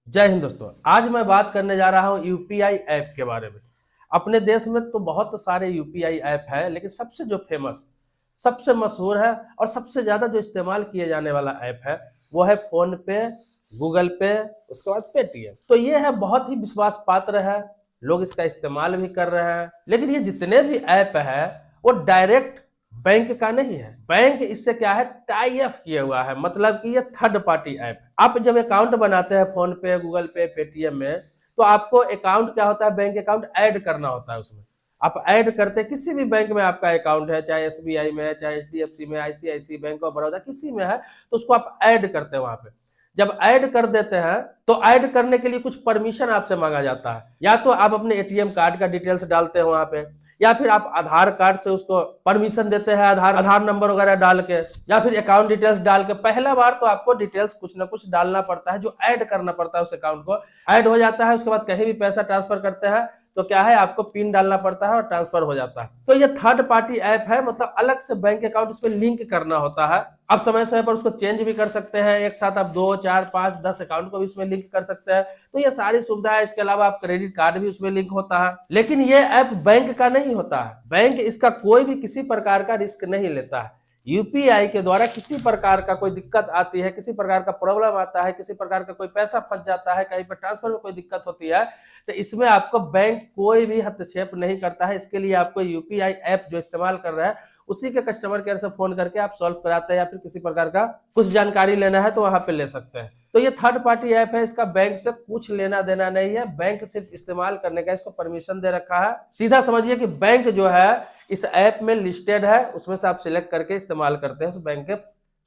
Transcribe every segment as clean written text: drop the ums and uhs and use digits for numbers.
जय हिंद दोस्तों। आज मैं बात करने जा रहा हूं यूपीआई ऐप के बारे में। अपने देश में तो बहुत सारे यूपीआई ऐप है, लेकिन सबसे जो फेमस, सबसे मशहूर है और सबसे ज्यादा जो इस्तेमाल किए जाने वाला ऐप है वो है फोन पे, गूगल पे, उसके बाद पेटीएम। तो ये है बहुत ही विश्वास पात्र है, लोग इसका इस्तेमाल भी कर रहे हैं। लेकिन ये जितने भी ऐप है वो डायरेक्ट बैंक का नहीं है। बैंक इससे क्या है, टाई अप किया हुआ है, मतलब कि ये थर्ड पार्टी ऐप। आप जब अकाउंट बनाते हैं फोन पे, गूगल पे, पेटीएम में, तो आपको अकाउंट क्या होता है, बैंक अकाउंट ऐड करना होता है। उसमें आप ऐड करते हैं, किसी भी बैंक में आपका अकाउंट है, चाहे एसबीआई में है, चाहे एचडीएफसी में, आईसीआईसी, बैंक ऑफ बड़ौदा, किसी में है, तो उसको आप ऐड करते हैं। वहां पे जब ऐड कर देते हैं तो ऐड करने के लिए कुछ परमिशन आपसे मांगा जाता है। या तो आप अपने एटीएम कार्ड का डिटेल्स डालते हैं वहां पे, या फिर आप आधार कार्ड से उसको परमिशन देते हैं, आधार नंबर वगैरह डाल के, या फिर अकाउंट डिटेल्स डाल के। पहला बार तो आपको डिटेल्स कुछ ना कुछ डालना पड़ता है, जो ऐड करना पड़ता है उस अकाउंट को। ऐड हो जाता है, उसके बाद कहीं भी पैसा ट्रांसफर करते हैं तो क्या है, आपको पिन डालना पड़ता है और ट्रांसफर हो जाता है। तो ये थर्ड पार्टी ऐप है, मतलब अलग से बैंक अकाउंट इसमें लिंक करना होता है। आप समय समय पर उसको चेंज भी कर सकते हैं, एक साथ आप 2, 4, 5, 10 अकाउंट को भी इसमें लिंक कर सकते हैं। तो ये सारी सुविधा है। इसके अलावा आप क्रेडिट कार्ड भी उसमें लिंक होता है। लेकिन ये ऐप बैंक का नहीं होता है। बैंक इसका कोई भी किसी प्रकार का रिस्क नहीं लेता है। यूपीआई के द्वारा किसी प्रकार का कोई दिक्कत आती है, किसी प्रकार का प्रॉब्लम आता है, किसी प्रकार का कोई पैसा फंस जाता है, कहीं पर ट्रांसफर में कोई दिक्कत होती है, तो इसमें आपको बैंक कोई भी हस्तक्षेप नहीं करता है। इसके लिए आपको यूपीआई ऐप जो इस्तेमाल कर रहा है उसी के कस्टमर केयर से फोन करके आप सॉल्व कराते हैं, या फिर किसी प्रकार का कुछ जानकारी लेना है तो वहां पे ले सकते हैं। तो ये थर्ड पार्टी ऐप है, इसका बैंक से कुछ लेना देना नहीं है। बैंक सिर्फ इस्तेमाल करने का इसको परमिशन दे रखा है। सीधा समझिए कि बैंक जो है इस ऐप में लिस्टेड है, उसमें से आप सिलेक्ट करके इस्तेमाल करते हैं उस बैंक के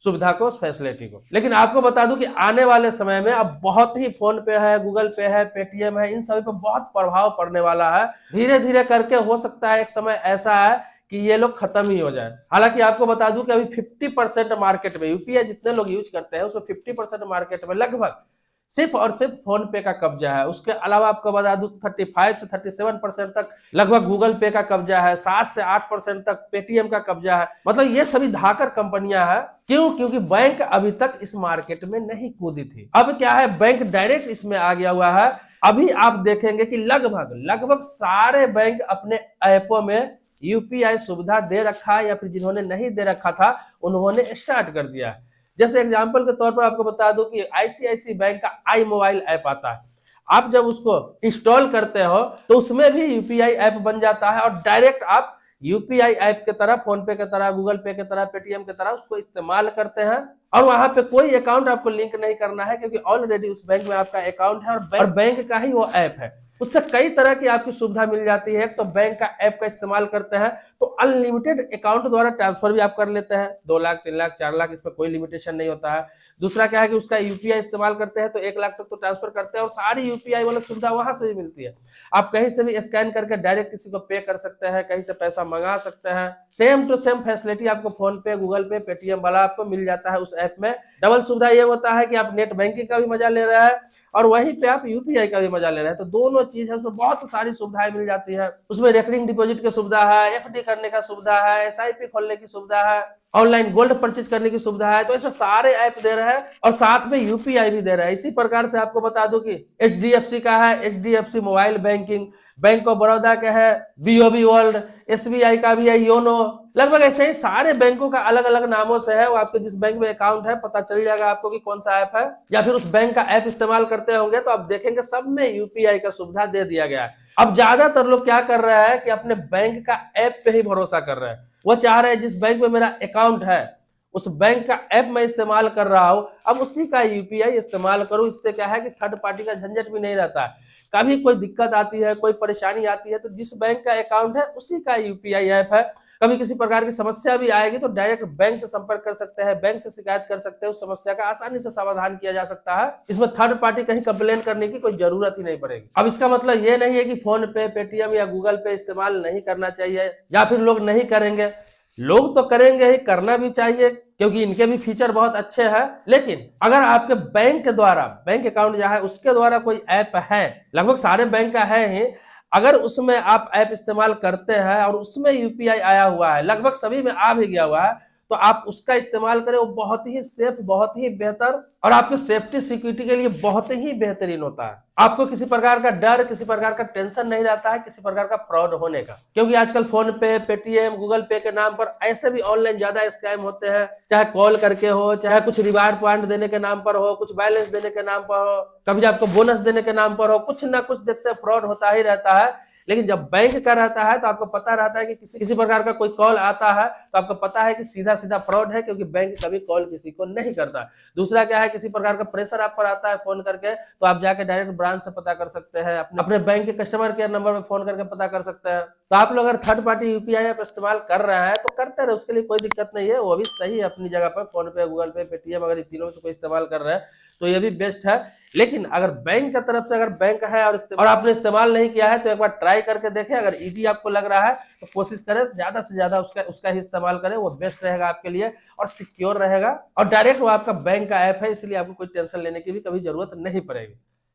सुविधा को, उस फैसिलिटी को। लेकिन आपको बता दूं कि आने वाले समय में अब बहुत ही फोन पे है, गूगल पे है, पेटीएम है, इन सभी पे बहुत प्रभाव पड़ने वाला है। धीरे धीरे करके हो सकता है एक समय ऐसा है कि ये लोग खत्म ही हो जाए। हालांकि आपको बता दूं कि अभी 50% मार्केट में यूपीआई जितने लोग यूज करते हैं उसमें 50% मार्केट में लगभग सिर्फ और सिर्फ फोन पे का कब्जा है। उसके अलावा आपको बता दूं 35 से 37% तक लगभग गूगल पे का कब्जा है, 7 से 8% तक पेटीएम का कब्जा है। मतलब ये सभी धाकर कंपनियां हैं। क्यों? क्योंकि बैंक अभी तक इस मार्केट में नहीं कूदी थी। अब क्या है, बैंक डायरेक्ट इसमें आ गया हुआ है। अभी आप देखेंगे कि लगभग लगभग सारे बैंक अपने ऐपों में यूपीआई सुविधा दे रखा है, या फिर जिन्होंने नहीं दे रखा था उन्होंने स्टार्ट कर दिया है। जैसे एग्जांपल के तौर पर आपको बता दूं कि आईसीआईसी बैंक का आई मोबाइल ऐप आता है। आप जब उसको इंस्टॉल करते हो तो उसमें भी यूपीआई ऐप बन जाता है, और डायरेक्ट आप यूपीआई ऐप के तरह, फोन पे के तरह, गूगल पे के तरह, पेटीएम के तरह उसको इस्तेमाल करते हैं। और वहां पे कोई अकाउंट आपको लिंक नहीं करना है, क्योंकि ऑलरेडी उस बैंक में आपका अकाउंट है और बैंक का ही वो ऐप है। उससे कई तरह की आपकी सुविधा मिल जाती है। तो बैंक का ऐप का इस्तेमाल करते हैं तो अनलिमिटेड अकाउंट द्वारा ट्रांसफर भी आप कर लेते हैं, 2 लाख, 3 लाख, 4 लाख, इसमें कोई लिमिटेशन नहीं होता है। दूसरा क्या है कि उसका यूपीआई इस्तेमाल करते हैं तो 1 लाख तक तो ट्रांसफर करते हैं, और सारी यूपीआई वाला सुविधा वहां से भी मिलती है। आप कहीं से भी स्कैन करके डायरेक्ट किसी को पे कर सकते हैं, कहीं से पैसा मंगा सकते हैं। सेम टू सेम फैसिलिटी आपको फोन पे, गूगल पे, पेटीएम वाला आपको मिल जाता है उस ऐप में। डबल सुविधा ये होता है कि आप नेट बैंकिंग का भी मजा ले रहे हैं और वहीं पे आप यूपीआई का भी मजा ले रहे हैं। तो दोनों चीज है, उसमें बहुत सारी सुविधाएं मिल जाती है। उसमें रेकरिंग डिपॉजिट की सुविधा है, एफडी करने का सुविधा है, एसआईपी खोलने की सुविधा है, ऑनलाइन गोल्ड परचेज करने की सुविधा है। तो ऐसे सारे ऐप दे रहे हैं और साथ में यूपीआई भी दे रहा है। इसी प्रकार से आपको बता दूं कि एचडीएफसी का है HDFC mobile banking, bank of Baroda का है बीओबी वर्ल्ड, एसबीआई का भी है योनो। लगभग ऐसे ही सारे बैंकों का अलग अलग नामों से है। वो आपके जिस बैंक में अकाउंट है पता चल जाएगा आपको कि कौन सा ऐप है, या फिर उस बैंक का ऐप इस्तेमाल करते होंगे तो आप देखेंगे सब में यूपीआई का सुविधा दे दिया गया है। अब ज्यादातर लोग क्या कर रहे हैं कि अपने बैंक का ऐप पे ही भरोसा कर रहे हैं। वो चाह रहे हैं जिस बैंक में मेरा अकाउंट है उस बैंक का ऐप मैं इस्तेमाल कर रहा हूं, अब उसी का यूपीआई इस्तेमाल करूं। इससे क्या है कि थर्ड पार्टी का झंझट भी नहीं रहता है। कभी कोई दिक्कत आती है, कोई परेशानी आती है तो जिस बैंक का अकाउंट है उसी का यूपीआई ऐप है। कभी किसी प्रकार की समस्या भी आएगी तो डायरेक्ट बैंक से संपर्क कर सकते हैं, बैंक से शिकायत कर सकते हैं, उस समस्या का आसानी से समाधान किया जा सकता है। इसमें थर्ड पार्टी कहीं कंप्लेन करने की कोई जरूरत ही नहीं पड़ेगी। अब इसका मतलब ये नहीं है कि फोन पे, पेटीएम या गूगल पे इस्तेमाल नहीं करना चाहिए, या फिर लोग नहीं करेंगे। लोग तो करेंगे ही, करना भी चाहिए, क्योंकि इनके भी फीचर बहुत अच्छे हैं। लेकिन अगर आपके बैंक के द्वारा, बैंक अकाउंट जहां है उसके द्वारा कोई ऐप है, लगभग सारे बैंक का है ही, अगर उसमें आप ऐप इस्तेमाल करते हैं और उसमें यूपीआई आया हुआ है, लगभग सभी में आ भी गया हुआ है, तो आप उसका इस्तेमाल करें, वो बहुत ही सेफ, बहुत ही बेहतर और आपकी सेफ्टी सिक्योरिटी के लिए बहुत ही बेहतरीन होता है। आपको किसी प्रकार का डर, किसी प्रकार का टेंशन नहीं रहता है किसी प्रकार का फ्रॉड होने का, क्योंकि आजकल फोन पे, पेटीएम, गूगल पे के नाम पर ऐसे भी ऑनलाइन ज्यादा स्कैम होते हैं, चाहे कॉल करके हो, चाहे कुछ रिवार्ड पॉइंट देने के नाम पर हो, कुछ बैलेंस देने के नाम पर हो, कभी आपको बोनस देने के नाम पर हो, कुछ ना कुछ देखते हैं फ्रॉड होता ही रहता है। लेकिन जब बैंक का रहता है तो आपको पता रहता है कि किसी प्रकार का कोई कॉल आता है तो आपको पता है कि सीधा सीधा फ्रॉड है, क्योंकि बैंक कभी कॉल किसी को नहीं करता। दूसरा क्या है, किसी प्रकार का प्रेशर आप पर आता है फोन करके तो आप जाके डायरेक्ट ब्रांच से पता कर सकते हैं, अपने बैंक के कस्टमर केयर नंबर पे फोन करके पता कर सकते हैं। तो आप लोग अगर थर्ड पार्टी यूपीआई ऐप इस्तेमाल कर रहे हैं तो करते रहे, उसके लिए कोई दिक्कत नहीं है, वो भी सही है अपनी जगह पर। फोन पे, गूगल पे, पेटीएम, अगर इन तीनों से कोई इस्तेमाल कर रहे हैं तो ये भी बेस्ट है। लेकिन अगर बैंक की तरफ से अगर बैंक है और आपने इस्तेमाल नहीं किया है तो एक बार ट्राई करके देखें। अगर इजी आपको लग रहा है तो कोशिश करें ज्यादा से ज्यादा उसका ही इस्तेमाल करें, वो बेस्ट रहेगा आपके लिए और सिक्योर रहेगा। और डायरेक्ट वो आपका बैंक का ऐप है, इसलिए आपको कोई टेंशन लेने की भी कभी जरूरत नहीं पड़ेगी।